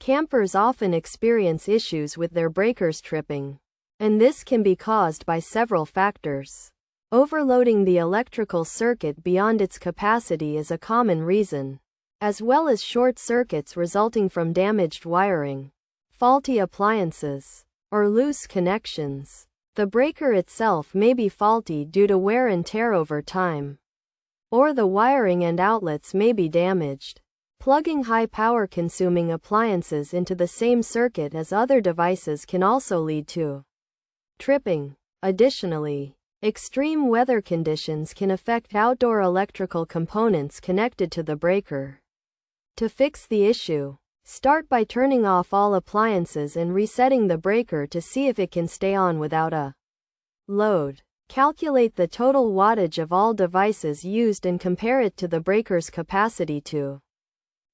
Campers often experience issues with their breakers tripping, and this can be caused by several factors. Overloading the electrical circuit beyond its capacity is a common reason, as well as short circuits resulting from damaged wiring, faulty appliances, or loose connections. The breaker itself may be faulty due to wear and tear over time, or the wiring and outlets may be damaged. Plugging high power consuming appliances into the same circuit as other devices can also lead to tripping. Additionally, extreme weather conditions can affect outdoor electrical components connected to the breaker. To fix the issue, start by turning off all appliances and resetting the breaker to see if it can stay on without a load. Calculate the total wattage of all devices used and compare it to the breaker's capacity to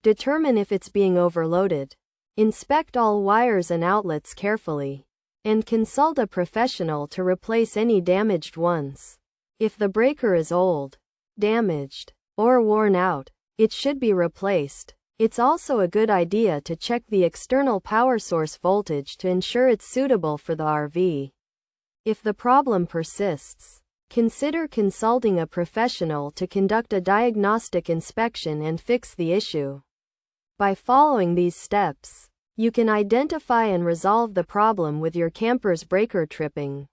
determine if it's being overloaded. Inspect all wires and outlets carefully, and consult a professional to replace any damaged ones. If the breaker is old, damaged, or worn out, it should be replaced. It's also a good idea to check the external power source voltage to ensure it's suitable for the RV. If the problem persists, consider consulting a professional to conduct a diagnostic inspection and fix the issue. By following these steps, you can identify and resolve the problem with your camper's breaker tripping.